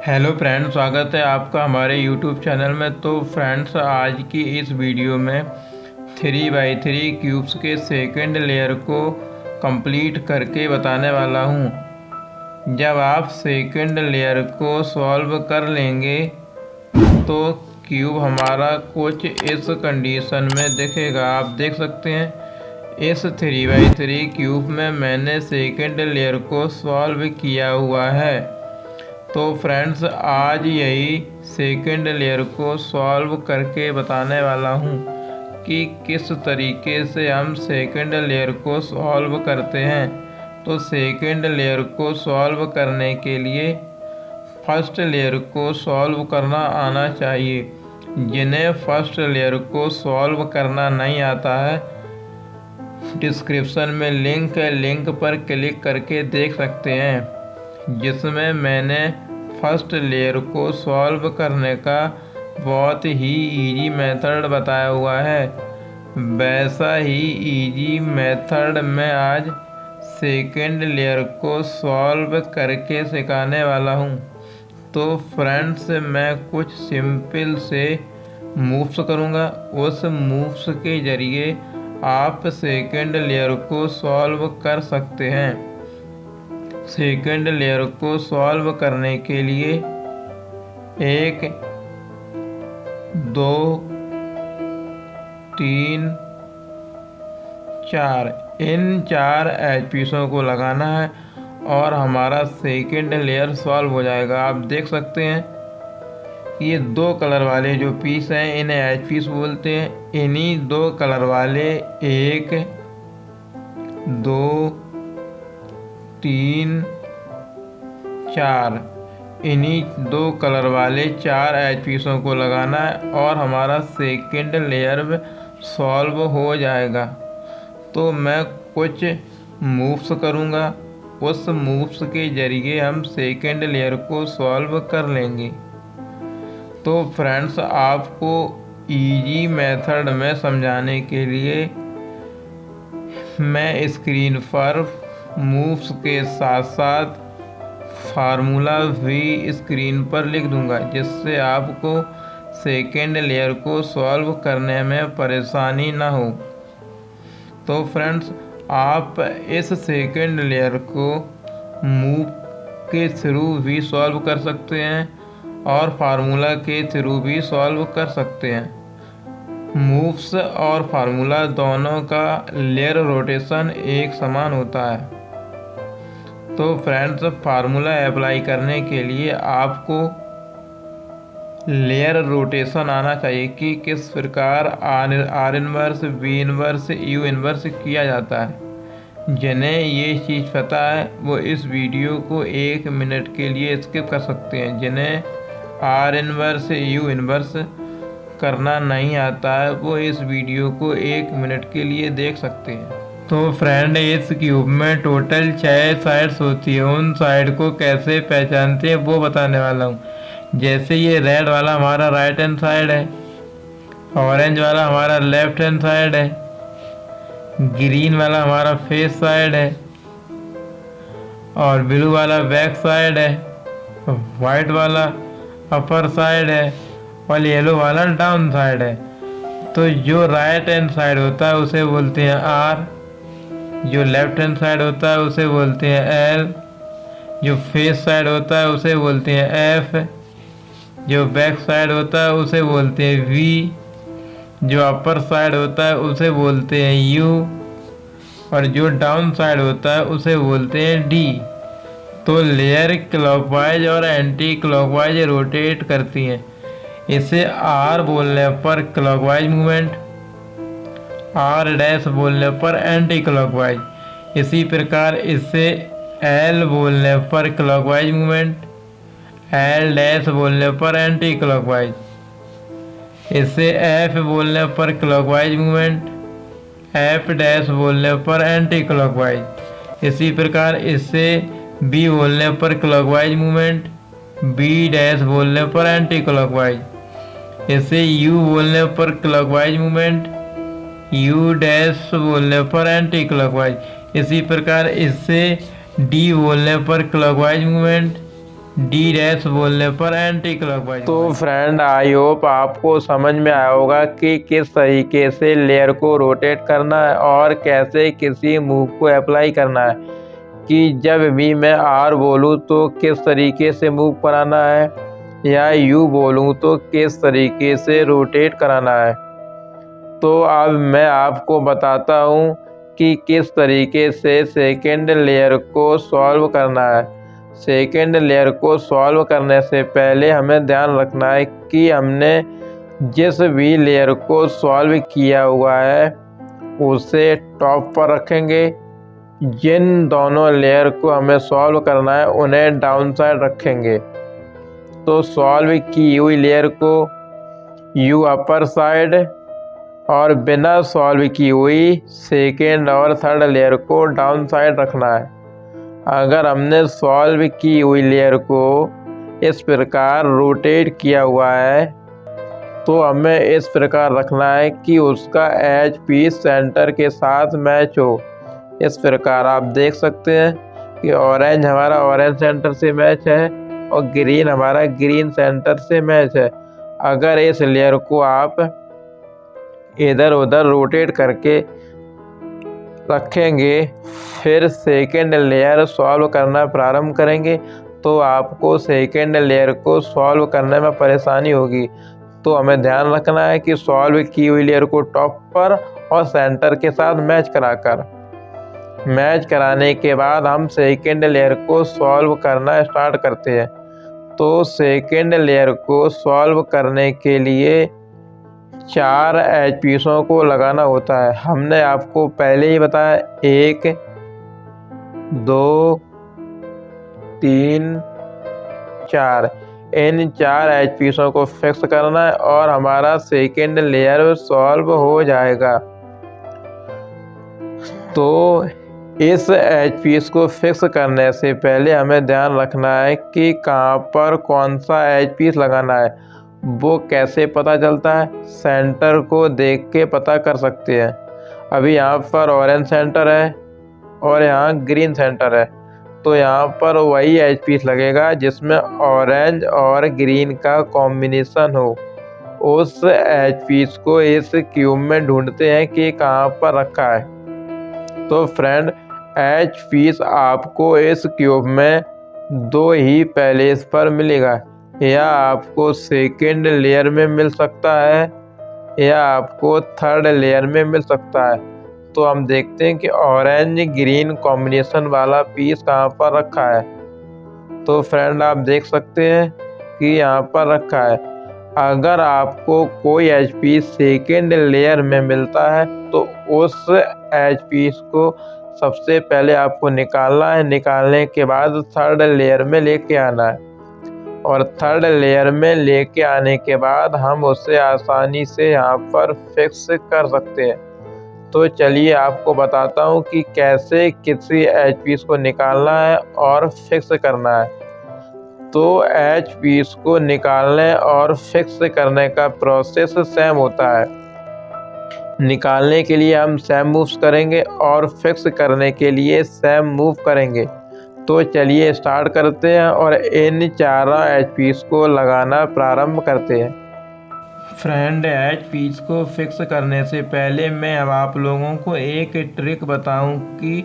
Hello friends, स्वागत है आपका हमारे यूट्यूब चैनल में। तो फ्रेंड्स, आज की इस वीडियो में 3x3 क्यूब्स के सेकंड लेयर को कंप्लीट करके बताने वाला हूँ। जब आप सेकंड लेयर को सॉल्व कर लेंगे तो क्यूब हमारा कुछ इस कंडीशन में दिखेगा। आप देख सकते हैं, इस 3x3 क्यूब में मैंने सेकंड लेयर को सॉल्व किया हुआ है। तो फ्रेंड्स, आज यही सेकंड लेयर को सॉल्व करके बताने वाला हूँ कि किस तरीके से हम सेकंड लेयर को सॉल्व करते हैं। तो सेकंड लेयर को सॉल्व करने के लिए फर्स्ट लेयर को सॉल्व करना आना चाहिए। जिन्हें फर्स्ट लेयर को सॉल्व करना नहीं आता है, डिस्क्रिप्शन में लिंक है, लिंक पर क्लिक करके देख सकते हैं, जिसमें मैंने फर्स्ट लेयर को सॉल्व करने का बहुत ही इजी मेथड बताया हुआ है। वैसा ही इजी मेथड मैं आज सेकंड लेयर को सॉल्व करके सिखाने वाला हूँ। तो फ्रेंड्स, मैं कुछ सिंपल से मूव्स करूँगा। उस मूव्स के ज़रिए आप सेकंड लेयर को सॉल्व कर सकते हैं। सेकंड लेयर को सॉल्व करने के लिए 1, 2, 3, 4 इन 4 एज पीसों को लगाना है और हमारा सेकंड लेयर सॉल्व हो जाएगा। आप देख सकते हैं, ये 2 कलर वाले जो पीस हैं इन्हें एज पीस बोलते हैं। इन्हीं 2 कलर वाले 1, 2, 3, 4 इन्हीं 2 कलर वाले 4 एज पीसों को लगाना है और हमारा सेकंड लेयर सॉल्व हो जाएगा। तो मैं कुछ मूव्स करूँगा, उस मूव्स के ज़रिए हम सेकंड लेयर को सॉल्व कर लेंगे। तो फ्रेंड्स, आपको इजी मेथड में समझाने के लिए मैं स्क्रीन पर मूव्स के साथ साथ फार्मूला भी स्क्रीन पर लिख दूंगा, जिससे आपको सेकंड लेयर को सॉल्व करने में परेशानी ना हो। तो फ्रेंड्स, आप इस सेकंड लेयर को मूव के थ्रू भी सॉल्व कर सकते हैं और फार्मूला के थ्रू भी सॉल्व कर सकते हैं। मूव्स और फार्मूला दोनों का लेयर रोटेशन एक समान होता है। तो फ्रेंड्स, फार्मूला अप्लाई करने के लिए आपको लेयर रोटेशन आना चाहिए कि किस प्रकार R inverse, B inverse, U inverse किया जाता है। जिन्हें ये चीज़ पता है वो इस वीडियो को 1 मिनट के लिए स्किप कर सकते हैं। जिन्हें आर इनवर्स, यू इनवर्स करना नहीं आता है वो इस वीडियो को 1 मिनट के लिए देख सकते हैं। तो फ्रेंड, इस क्यूब में टोटल 6 साइड्स होती है। उन साइड को कैसे पहचानते हैं वो बताने वाला हूँ। जैसे ये रेड वाला हमारा राइट हैंड साइड है, ऑरेंज वाला हमारा लेफ्ट हैंड साइड है, ग्रीन वाला हमारा फेस साइड है और ब्लू वाला बैक साइड है, वाइट वाला अपर साइड है और येलो वाला डाउन साइड है। तो जो राइट हैंड साइड होता है उसे बोलते हैं आर, जो लेफ्ट हैंड साइड होता है उसे बोलते हैं एल, जो फेस साइड होता है उसे बोलते हैं एफ, जो बैक साइड होता है उसे बोलते हैं वी, जो अपर साइड होता है उसे बोलते हैं यू और जो डाउन साइड होता है उसे बोलते हैं डी। तो लेयर क्लॉकवाइज और एंटी क्लॉकवाइज रोटेट करती हैं। इसे आर बोलने पर क्लॉकवाइज मूवमेंट, आर डैश बोलने पर एंटी क्लॉकवाइज। इसी प्रकार इसे एल बोलने पर क्लॉकवाइज मूवमेंट, एल डैश बोलने पर एंटी क्लॉकवाइज। इसे एफ बोलने पर क्लॉकवाइज मूवमेंट, एफ डैश बोलने पर एंटी क्लॉकवाइज। इसी प्रकार इसे बी बोलने पर क्लॉकवाइज मूवमेंट, बी डैश बोलने पर एंटी क्लॉकवाइज। इसे यू बोलने पर क्लॉकवाइज मूवमेंट, यू डैश बोलने पर एंटी क्लॉकवाइज। इसी प्रकार इससे डी बोलने पर क्लॉकवाइज मूवमेंट, डी डैश बोलने पर एंटी क्लॉकवाइज। तो फ्रेंड आई होप आपको समझ में आया होगा कि किस तरीके से लेयर को रोटेट करना है और कैसे किसी मूव को अप्लाई करना है, कि जब भी मैं आर बोलूँ तो किस तरीके से मूव कराना है या यू बोलूँ तो किस तरीके से रोटेट कराना है। तो अब मैं आपको बताता हूँ कि किस तरीके से सेकेंड लेयर को सॉल्व करना है। सेकेंड लेयर को सॉल्व करने से पहले हमें ध्यान रखना है कि हमने जिस भी लेयर को सॉल्व किया हुआ है उसे टॉप पर रखेंगे। जिन दोनों लेयर को हमें सॉल्व करना है उन्हें डाउन साइड रखेंगे। तो सॉल्व की हुई लेयर को यू अपर साइड और बिना सॉल्व की हुई सेकेंड और थर्ड लेयर को डाउन साइड रखना है। अगर हमने सॉल्व की हुई लेयर को इस प्रकार रोटेट किया हुआ है तो हमें इस प्रकार रखना है कि उसका एज पीस सेंटर के साथ मैच हो। इस प्रकार आप देख सकते हैं कि ऑरेंज हमारा ऑरेंज सेंटर से मैच है और ग्रीन हमारा ग्रीन सेंटर से मैच है। अगर इस लेयर को आप इधर उधर रोटेट करके रखेंगे फिर सेकेंड लेयर सॉल्व करना प्रारंभ करेंगे तो आपको सेकेंड लेयर को सॉल्व करने में परेशानी होगी। तो हमें ध्यान रखना है कि सॉल्व की हुई लेयर को टॉप पर और सेंटर के साथ मैच कराने के बाद हम सेकेंड लेयर को सॉल्व करना स्टार्ट करते हैं। तो सेकेंड लेयर को सॉल्व करने के लिए 4 एज पीसों को लगाना होता है। हमने आपको पहले ही बताया 1 2 3 4 इन 4 एज पीसों को फिक्स करना है और हमारा सेकेंड लेयर सॉल्व हो जाएगा। तो इस एज पीस को फिक्स करने से पहले हमें ध्यान रखना है कि कहाँ पर कौन सा एज पीस लगाना है। वो कैसे पता चलता है? सेंटर को देख के पता कर सकते हैं। अभी यहाँ पर ऑरेंज सेंटर है और यहाँ ग्रीन सेंटर है, तो यहाँ पर वही एज पीस लगेगा जिसमें ऑरेंज और ग्रीन का कॉम्बिनेशन हो। उस एज पीस को इस क्यूब में ढूंढते हैं कि कहाँ पर रखा है। तो फ्रेंड एज पीस आपको इस क्यूब में 2 ही प्लेस पर मिलेगा, या आपको सेकेंड लेयर में मिल सकता है या आपको थर्ड लेयर में मिल सकता है। तो हम देखते हैं कि ऑरेंज ग्रीन कॉम्बिनेशन वाला पीस कहाँ पर रखा है। तो फ्रेंड आप देख सकते हैं कि यहाँ पर रखा है। अगर आपको कोई एज पीस सेकेंड लेयर में मिलता है तो उस एज पीस को सबसे पहले आपको निकालना है। निकालने के बाद थर्ड लेयर में लेके आना है और थर्ड लेयर में लेके आने के बाद हम उसे आसानी से यहाँ पर फिक्स कर सकते हैं। तो चलिए आपको बताता हूँ कि कैसे किसी एज पीस को निकालना है और फिक्स करना है। तो एज पीस को निकालने और फिक्स करने का प्रोसेस सेम होता है। निकालने के लिए हम सेम मूव्स करेंगे और फिक्स करने के लिए सेम मूव करेंगे। तो चलिए स्टार्ट करते हैं और इन 4 एज पीस को लगाना प्रारंभ करते हैं। फ्रेंड एज पीस को फिक्स करने से पहले मैं अब आप लोगों को एक ट्रिक बताऊं कि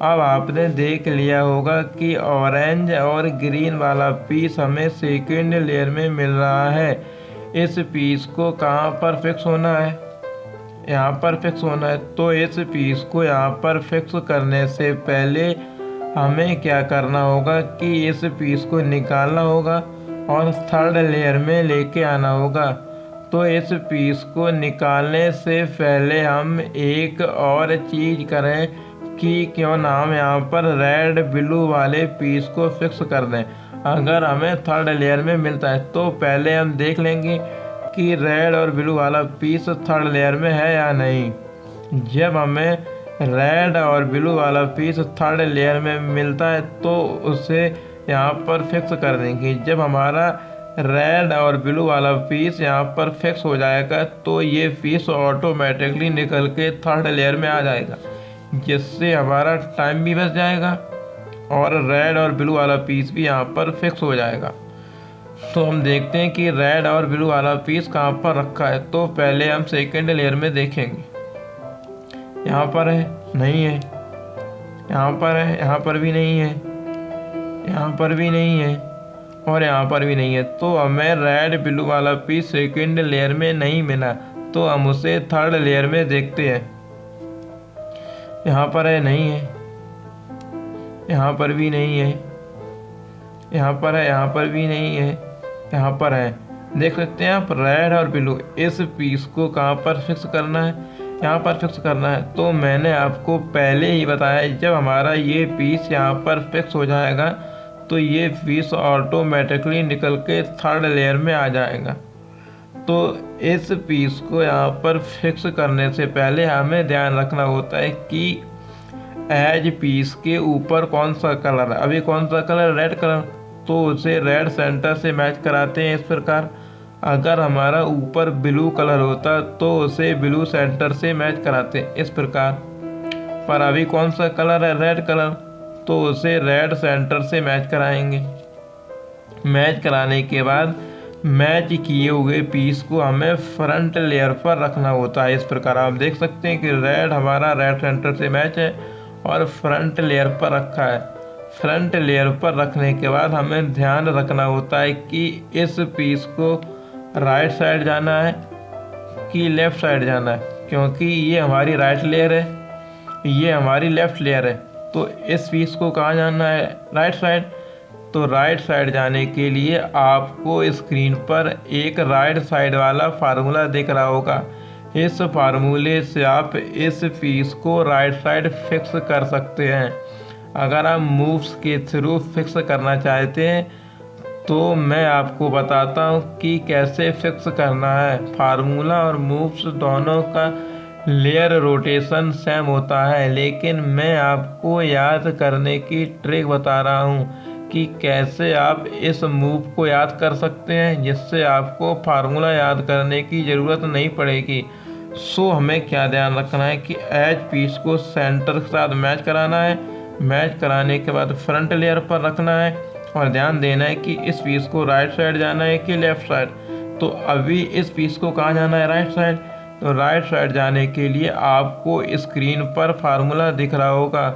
अब आपने देख लिया होगा कि ऑरेंज और ग्रीन वाला पीस हमें सेकेंड लेयर में मिल रहा है। इस पीस को कहाँ पर फिक्स होना है? यहाँ पर फिक्स होना है। तो इस पीस को यहाँ पर फिक्स करने से पहले हमें क्या करना होगा कि इस पीस को निकालना होगा और थर्ड लेयर में लेके आना होगा। तो इस पीस को निकालने से पहले हम एक और चीज़ करें कि क्यों ना हम यहाँ पर रेड ब्लू वाले पीस को फिक्स कर दें। अगर हमें थर्ड लेयर में मिलता है तो पहले हम देख लेंगे कि रेड और ब्लू वाला पीस थर्ड लेयर में है या नहीं। जब हमें रेड और ब्लू वाला पीस थर्ड लेयर में मिलता है तो उसे यहाँ पर फिक्स कर देंगे। जब हमारा रेड और ब्लू वाला पीस यहाँ पर फिक्स हो जाएगा तो ये पीस ऑटोमेटिकली निकल के थर्ड लेयर में आ जाएगा, जिससे हमारा टाइम भी बच जाएगा और रेड और ब्लू वाला पीस भी यहाँ पर फिक्स हो जाएगा। तो हम देखते हैं कि रेड और ब्लू वाला पीस कहाँ पर रखा है। तो पहले हम सेकेंड लेयर में देखेंगे, यहाँ पर है, नहीं है, यहाँ पर है, यहाँ पर भी नहीं है, यहाँ पर भी नहीं है और यहाँ पर भी नहीं है। तो हमें रेड ब्लू वाला पीस सेकेंड लेयर में नहीं मिला, तो हम उसे थर्ड लेयर में देखते हैं। यहाँ पर है, नहीं है, यहाँ पर भी नहीं है, यहाँ पर है, यहाँ पर भी नहीं है, यहाँ पर है। देख सकते हैं आप, रेड और ब्लू, इस पीस को कहाँ पर फिक्स करना है, यहाँ पर फिक्स करना है। तो मैंने आपको पहले ही बताया, जब हमारा ये पीस यहाँ पर फिक्स हो जाएगा तो ये पीस ऑटोमेटिकली निकल के थर्ड लेयर में आ जाएगा। तो इस पीस को यहाँ पर फिक्स करने से पहले हमें ध्यान रखना होता है कि एज पीस के ऊपर कौन सा कलर है। अभी कौन सा कलर, रेड कलर, तो उसे रेड सेंटर से मैच कराते हैं इस प्रकार। अगर हमारा ऊपर ब्लू कलर होता तो उसे ब्लू सेंटर से मैच कराते इस प्रकार। पर अभी कौन सा कलर है, रेड कलर, तो उसे रेड सेंटर से मैच कराएंगे। मैच कराने के बाद मैच किए हुए पीस को हमें फ्रंट लेयर पर रखना होता है इस प्रकार। आप देख सकते हैं कि रेड हमारा रेड सेंटर से मैच है और फ्रंट लेयर पर रखा है। फ्रंट लेयर पर रखने के बाद हमें ध्यान रखना होता है कि इस पीस को राइट साइड जाना है कि लेफ़्ट साइड जाना है, क्योंकि ये हमारी राइट लेयर है, ये हमारी लेफ़्ट लेयर है। तो इस पीस को कहाँ जाना है, राइट साइड। तो राइट साइड जाने के लिए आपको स्क्रीन पर एक राइट साइड वाला फार्मूला दिख रहा होगा। इस फार्मूले से आप इस पीस को राइट साइड फिक्स कर सकते हैं। अगर आप मूव्स के थ्रू फिक्स करना चाहते हैं तो मैं आपको बताता हूँ कि कैसे फिक्स करना है। फार्मूला और मूव्स दोनों का लेयर रोटेशन सेम होता है, लेकिन मैं आपको याद करने की ट्रिक बता रहा हूँ कि कैसे आप इस मूव को याद कर सकते हैं, जिससे आपको फार्मूला याद करने की ज़रूरत नहीं पड़ेगी। सो हमें क्या ध्यान रखना है कि एज पीस को सेंटर के साथ मैच कराना है। मैच कराने के बाद फ्रंट लेयर पर रखना है और ध्यान देना है कि इस पीस को राइट साइड जाना है कि लेफ़्ट साइड। तो अभी इस पीस को कहाँ जाना है, राइट साइड। तो राइट साइड जाने के लिए आपको स्क्रीन पर फार्मूला दिख रहा होगा,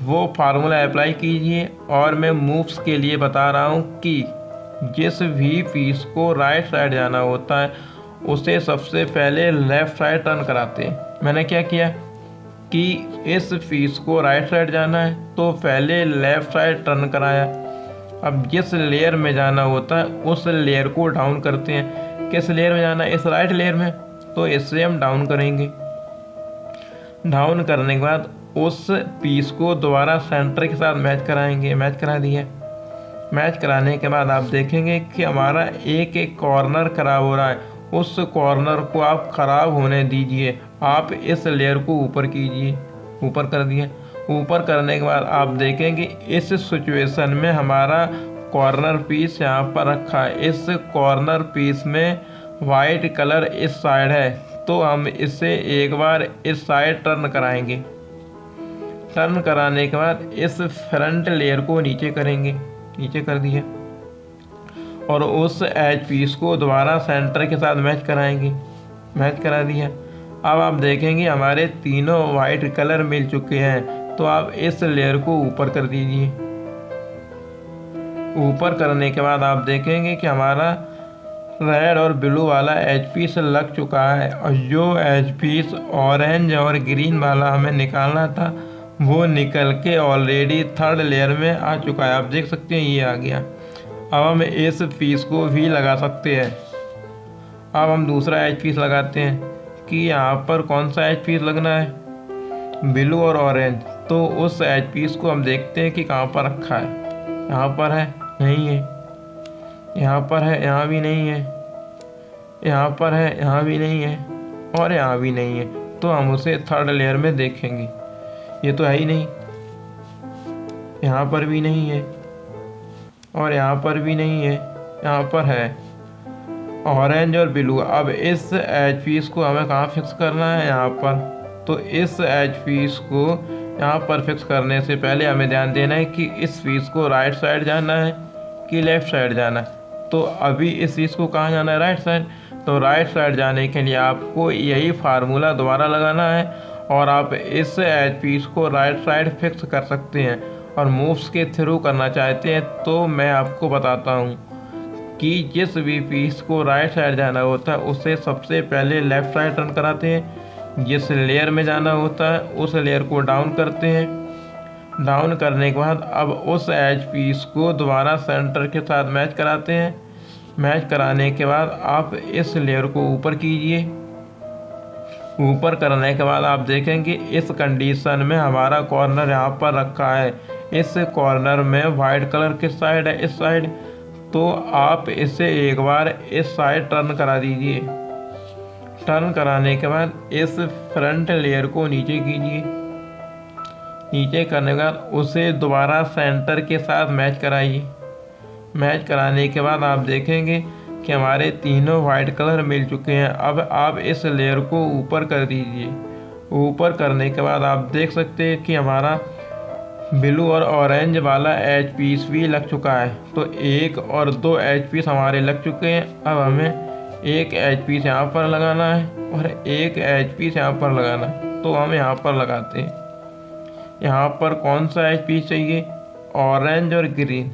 वो फार्मूला अप्लाई कीजिए। और मैं मूव्स के लिए बता रहा हूँ कि जिस भी पीस को राइट साइड जाना होता है उसे सबसे पहले लेफ़्ट साइड टर्न कराते हैं। मैंने क्या किया कि इस पीस को राइट साइड जाना है तो पहले लेफ़्ट साइड टर्न कराया। अब जिस लेयर में जाना होता है उस लेयर को डाउन करते हैं। किस लेयर में जाना है, इस राइट लेयर में, तो इससे हम डाउन करेंगे। डाउन करने के बाद उस पीस को दोबारा सेंटर के साथ मैच कराएंगे। मैच करा दिया। मैच कराने के बाद आप देखेंगे कि हमारा एक एक कॉर्नर ख़राब हो रहा है। उस कॉर्नर को आप ख़राब होने दीजिए। आप इस लेयर को ऊपर कीजिए। ऊपर कर दिए। ऊपर करने के बाद आप देखेंगे इस सिचुएशन में हमारा कॉर्नर पीस यहाँ पर रखा है। इस कॉर्नर पीस में वाइट कलर इस साइड है, तो हम इसे एक बार इस साइड टर्न कराएंगे। टर्न कराने के बाद इस फ्रंट लेयर को नीचे करेंगे। नीचे कर दिया और उस एज पीस को दोबारा सेंटर के साथ मैच कराएंगे। मैच करा दिया। अब आप देखेंगे हमारे तीनों वाइट कलर मिल चुके हैं, तो आप इस लेयर को ऊपर कर दीजिए। ऊपर करने के बाद आप देखेंगे कि हमारा रेड और ब्लू वाला एच पीस लग चुका है और जो एच पीस ऑरेंज और ग्रीन वाला हमें निकालना था वो निकल के ऑलरेडी थर्ड लेयर में आ चुका है। आप देख सकते हैं ये आ गया। अब हम इस पीस को भी लगा सकते हैं। अब हम दूसरा एच पीस लगाते हैं कि यहाँ पर कौन सा एच पीस लगना है, ब्लू और ऑरेंज। तो उस एच पीस को हम देखते हैं कि कहाँ पर रखा है। यहाँ पर है, नहीं है। यहाँ पर है, यहाँ भी नहीं है। यहाँ पर है, यहाँ भी नहीं है और यहाँ भी नहीं है। तो हम उसे थर्ड लेयर में देखेंगे। ये तो है ही नहीं। यहाँ पर भी नहीं है और यहाँ पर भी नहीं है। यहाँ पर है ऑरेंज और ब्लू। अब इस एच पीस को हमें कहाँ फिक्स करना है, यहाँ पर। तो इस एच पीस को यहाँ पर फिक्स करने से पहले हमें ध्यान देना है कि इस पीस को राइट साइड जाना है कि लेफ़्ट साइड जाना है। तो अभी इस पीस को कहाँ जाना है, राइट साइड। तो राइट साइड जाने के लिए आपको यही फार्मूला दोबारा लगाना है और आप इस एज पीस को राइट साइड फिक्स कर सकते हैं। और मूव्स के थ्रू करना चाहते हैं तो मैं आपको बताता हूँ कि जिस भी पीस को राइट साइड जाना होता है उसे सबसे पहले लेफ़्ट साइड टर्न कराते हैं। जिस लेयर में जाना होता है उस लेयर को डाउन करते हैं। डाउन करने के बाद अब उस एज पीस को दोबारा सेंटर के साथ मैच कराते हैं। मैच कराने के बाद आप इस लेयर को ऊपर कीजिए। ऊपर करने के बाद आप देखेंगे इस कंडीशन में हमारा कॉर्नर यहाँ पर रखा है। इस कॉर्नर में वाइट कलर किस साइड है, इस साइड। तो आप इसे एक बार इस साइड टर्न करा दीजिए। टर्न कराने के बाद इस फ्रंट लेयर को नीचे कीजिए। नीचे करने के बाद उसे दोबारा सेंटर के साथ मैच कराइए। मैच कराने के बाद आप देखेंगे कि हमारे तीनों वाइट कलर मिल चुके हैं। अब आप इस लेयर को ऊपर कर दीजिए। ऊपर करने के बाद आप देख सकते हैं कि हमारा ब्लू और ऑरेंज वाला एच पीस भी लग चुका है। तो 1 और 2 एच पीस हमारे लग चुके हैं। अब हमें एक एच पीस यहाँ पर लगाना है और एक एच पीस यहाँ पर लगाना है। तो हम यहाँ पर लगाते हैं। यहाँ पर कौन सा एच पीस चाहिए, ऑरेंज और ग्रीन।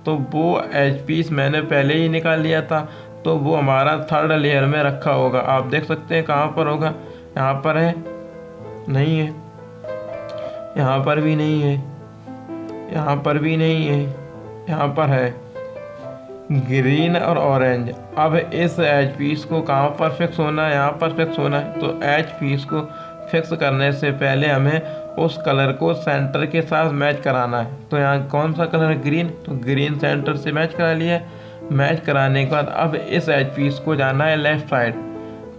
तो वो एच पीस मैंने पहले ही निकाल लिया था, तो वो हमारा थर्ड लेयर में रखा होगा। आप देख सकते हैं कहाँ पर होगा, यहाँ पर है, नहीं है, यहाँ पर भी नहीं है, यहाँ पर भी नहीं है, यहाँ पर है ग्रीन और ऑरेंज। अब इस एच पीस को कहाँ पर फिक्स होना है, यहाँ पर फिक्स होना है। तो एच पीस को फिक्स करने से पहले हमें उस कलर को सेंटर के साथ मैच कराना है। तो यहाँ कौन सा कलर है, ग्रीन। तो ग्रीन सेंटर से मैच करा लिया। मैच कराने के बाद अब इस एच पीस को जाना है लेफ़्ट साइड।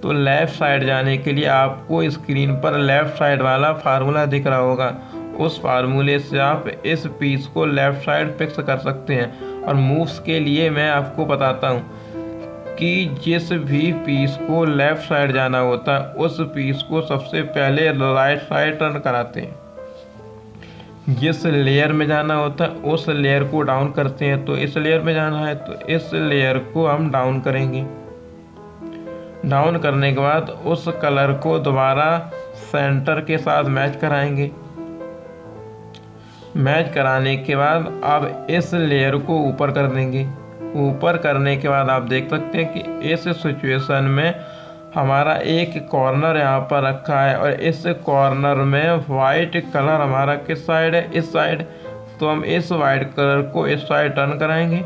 तो लेफ़्ट साइड जाने के लिए आपको स्क्रीन पर लेफ़्ट साइड वाला फार्मूला दिख रहा होगा। उस फार्मूले से आप इस पीस को लेफ़्ट साइड फिक्स कर सकते हैं। और मूव्स के लिए मैं आपको बताता हूँ कि जिस भी पीस को लेफ़्ट साइड जाना होता है उस पीस को सबसे पहले राइट साइड टर्न कराते हैं। जिस लेयर में जाना होता है उस लेयर को डाउन करते हैं। तो इस लेयर में जाना है तो इस लेयर को हम डाउन करेंगे। डाउन करने के बाद उस कलर को दोबारा सेंटर के साथ मैच कराएंगे। मैच कराने के बाद अब इस लेयर को ऊपर कर देंगे। ऊपर करने के बाद आप देख सकते हैं कि इस सिचुएशन में हमारा एक कॉर्नर यहाँ पर रखा है और इस कॉर्नर में वाइट कलर हमारा किस साइड है, इस साइड। तो हम इस वाइट कलर को इस साइड टर्न कराएंगे।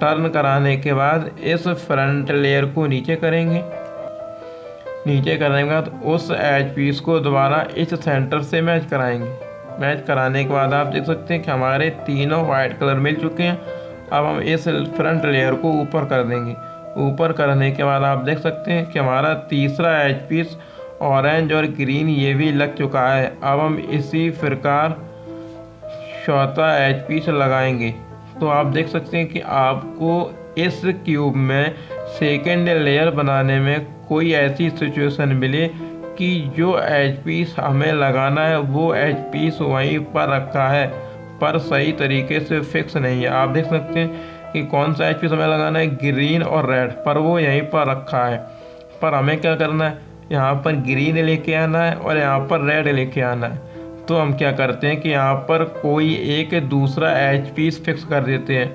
टर्न कराने के बाद इस फ्रंट लेयर को नीचे करेंगे। नीचे करने के बाद उस एच पीस को दोबारा इस सेंटर से मैच कराएंगे। मैच कराने के बाद आप देख सकते हैं कि हमारे तीनों वाइट कलर मिल चुके हैं। अब हम इस फ्रंट लेयर को ऊपर कर देंगे। ऊपर करने के बाद आप देख सकते हैं कि हमारा तीसरा एच पीस ऑरेंज और ग्रीन ये भी लग चुका है। अब हम इसी प्रकार चौथा एच पीस लगाएंगे। तो आप देख सकते हैं कि आपको इस क्यूब में सेकेंड लेयर बनाने में कोई ऐसी सिचुएशन मिले कि जो एच पीस हमें लगाना है वो एच पीस वहीं पर रखा है पर सही तरीके से फिक्स नहीं है। आप देख सकते हैं कि कौन सा एच पीस हमें लगाना है, ग्रीन और रेड, पर वो यहीं पर रखा है। पर हमें क्या करना है, यहाँ पर ग्रीन लेके आना है और यहाँ पर रेड लेके आना है। तो हम क्या करते हैं कि यहाँ पर कोई एक दूसरा एच पीस फिक्स कर देते हैं।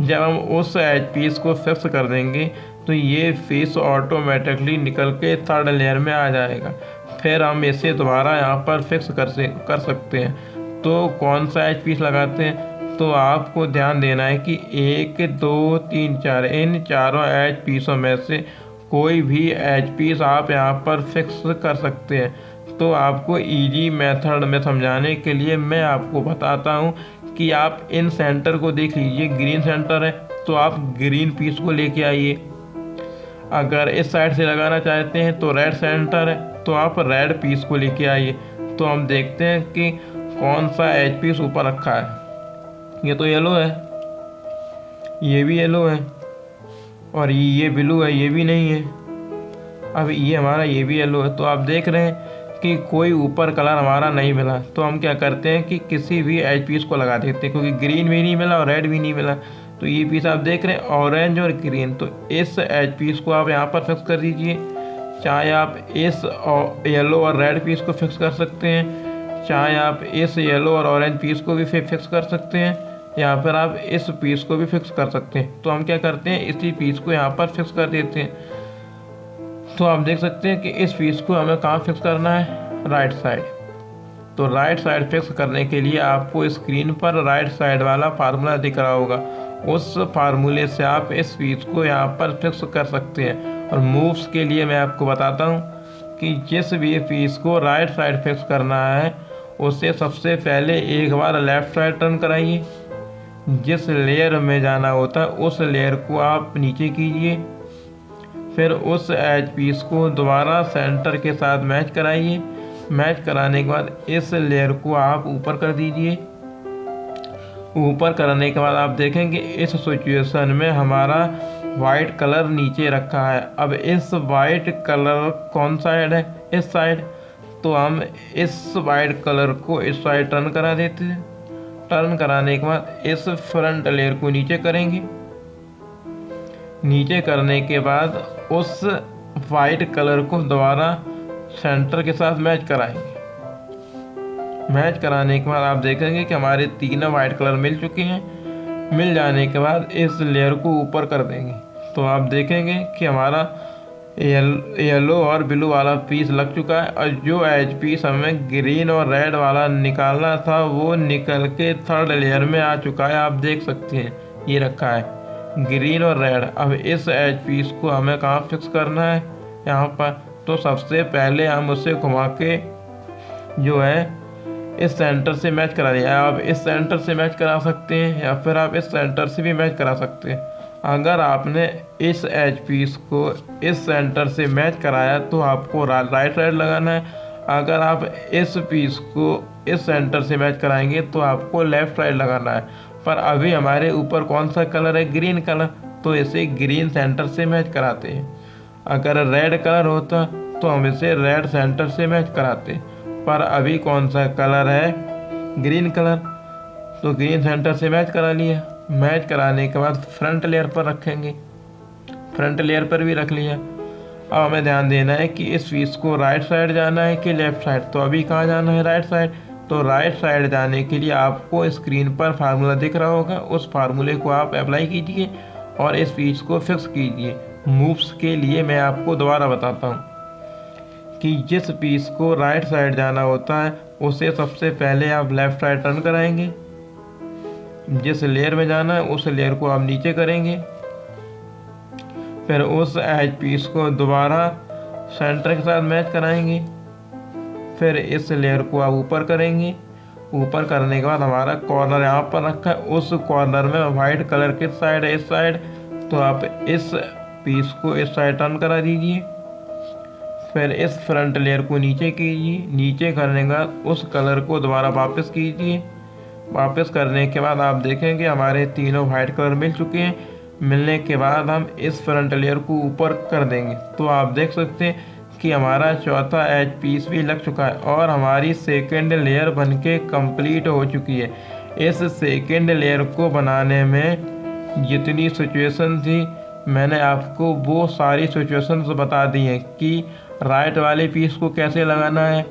जब हम उस एच पीस को फिक्स कर देंगे तो ये पीस ऑटोमेटिकली निकल के थर्ड लेयर में आ जाएगा। फिर हम इसे दोबारा यहाँ पर फिक्स कर सकते हैं। तो कौन सा एच पीस लगाते हैं, तो आपको ध्यान देना है कि 1 2 3 4 इन चारों एच पीसों में से कोई भी एच पीस आप यहाँ पर फिक्स कर सकते हैं। तो आपको इजी मेथड में समझाने के लिए मैं आपको बताता हूँ कि आप इन सेंटर को देख लीजिए। ग्रीन सेंटर है तो आप ग्रीन पीस को लेके आइए। अगर इस साइड से लगाना चाहते हैं तो रेड सेंटर है तो आप रेड पीस को लेके आइए। तो हम देखते हैं कि कौन सा एच पीस ऊपर रखा है। ये तो येलो है, ये भी येलो है और ये ब्लू है, ये भी नहीं है। अब ये हमारा ये भी येलो है। तो आप देख रहे हैं कि कोई ऊपर कलर हमारा नहीं मिला, तो हम क्या करते हैं कि किसी भी एज पीस को लगा देते हैं, क्योंकि ग्रीन भी नहीं मिला और रेड भी नहीं मिला। तो ये पीस आप देख रहे हैं ऑरेंज और ग्रीन, तो इस एज पीस को आप यहाँ पर फिक्स कर दीजिए। चाहे आप इस येलो और रेड पीस को फिक्स कर सकते हैं, चाहे आप इस येलो और ऑरेंज पीस को भी फिक्स कर सकते हैं, या फिर आप इस पीस को भी फिक्स कर सकते हैं। तो हम क्या करते हैं, इसी पीस को यहाँ पर फिक्स कर देते हैं। तो आप देख सकते हैं कि इस पीस को हमें कहाँ फिक्स करना है, राइट साइड। तो राइट साइड फिक्स करने के लिए आपको स्क्रीन पर राइट साइड वाला फार्मूला दिख रहा होगा, उस फार्मूले से आप इस पीस को यहाँ पर फिक्स कर सकते हैं। और मूव्स के लिए मैं आपको बताता हूँ कि जिस भी पीस को राइट साइड फिक्स करना है उससे सबसे पहले एक बार लेफ़्ट साइड टर्न कराइए। जिस लेयर में जाना होता है उस लेयर को आप नीचे कीजिए, फिर उस एज पीस को दोबारा सेंटर के साथ मैच कराइए। मैच कराने के बाद इस लेयर को आप ऊपर कर दीजिए। ऊपर करने के बाद आप देखेंगे इस सिचुएशन में हमारा वाइट कलर नीचे रखा है। अब इस वाइट कलर कौन साइड है, इस साइड, तो हम इस वाइट कलर को इस साइड टर्न करा देते हैं। टर्न कराने के बाद इस फ्रंट लेयर को नीचे करेंगे। नीचे करने के बाद उस वाइट कलर को दोबारा सेंटर के साथ मैच कराएंगे। मैच कराने के बाद आप देखेंगे कि हमारे तीनों वाइट कलर मिल चुके हैं। मिल जाने के बाद इस लेयर को ऊपर कर देंगे, तो आप देखेंगे कि हमारा येलो और ब्लू वाला पीस लग चुका है। और जो एज पीस हमें ग्रीन और रेड वाला निकालना था वो निकल के थर्ड लेयर में आ चुका है। आप देख सकते हैं ये रखा है ग्रीन और रेड। अब इस एज पीस को हमें कहाँ फिक्स करना है, यहाँ पर। तो सबसे पहले हम उसे घुमा के जो है इस सेंटर से मैच करा दिया। आप इस सेंटर से मैच करा सकते हैं या फिर आप इस सेंटर से भी मैच करा सकते हैं। अगर आपने इस एज पीस को इस सेंटर से मैच कराया तो आपको राइट साइड लगाना है। अगर आप इस पीस को इस सेंटर से मैच कराएंगे तो आपको लेफ़्ट साइड लगाना है। पर अभी हमारे ऊपर कौन सा कलर है, ग्रीन कलर, तो इसे ग्रीन सेंटर से मैच कराते हैं। अगर रेड कलर होता तो हम इसे रेड सेंटर से मैच कराते, पर अभी कौन सा कलर है, ग्रीन कलर, तो ग्रीन सेंटर से मैच करा लिया। मैच कराने के बाद फ्रंट लेयर पर रखेंगे, फ्रंट लेयर पर भी रख लिया। अब हमें ध्यान देना है कि इस पीस को राइट साइड जाना है कि लेफ़्ट साइड। तो अभी कहाँ जाना है, राइट साइड। तो राइट साइड जाने के लिए आपको स्क्रीन पर फार्मूला दिख रहा होगा, उस फार्मूले को आप अप्लाई कीजिए और इस पीस को फिक्स कीजिए। मूव्स के लिए मैं आपको दोबारा बताता हूँ कि जिस पीस को राइट साइड जाना होता है उसे सबसे पहले आप लेफ़्ट साइड टर्न कराएंगे। जिस लेयर में जाना है उस लेयर को आप नीचे करेंगे, फिर उस एज पीस को दोबारा सेंटर के साथ मैच कराएंगे। फिर इस लेयर को आप ऊपर करेंगे। ऊपर करने के बाद हमारा कॉर्नर यहाँ पर रखा है, उस कॉर्नर में वाइट कलर किस साइड है, इस साइड। तो आप इस पीस को इस साइड टर्न करा दीजिए। फिर इस फ्रंट लेयर को नीचे कीजिए। नीचे करने के बाद उस कलर को दोबारा वापस कीजिए। वापस करने के बाद आप देखेंगे हमारे तीनों वाइट कलर मिल चुके हैं। मिलने के बाद हम इस फ्रंट लेयर को ऊपर कर देंगे। तो आप देख सकते हैं कि हमारा चौथा एज पीस भी लग चुका है और हमारी सेकंड लेयर बनके कंप्लीट हो चुकी है। इस सेकंड लेयर को बनाने में जितनी सिचुएशन थी मैंने आपको वो सारी सिचुएशंस बता दी हैं कि राइट वाले पीस को कैसे लगाना है,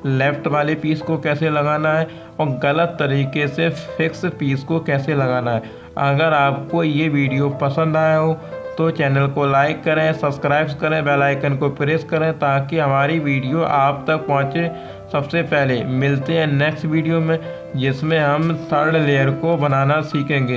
लेफ़्ट वाले पीस को कैसे लगाना है और गलत तरीके से फिक्स पीस को कैसे लगाना है। अगर आपको ये वीडियो पसंद आया हो तो चैनल को लाइक करें, सब्सक्राइब करें, बेल आइकन को प्रेस करें ताकि हमारी वीडियो आप तक पहुंचे सबसे पहले। मिलते हैं नेक्स्ट वीडियो में जिसमें हम थर्ड लेयर को बनाना सीखेंगे।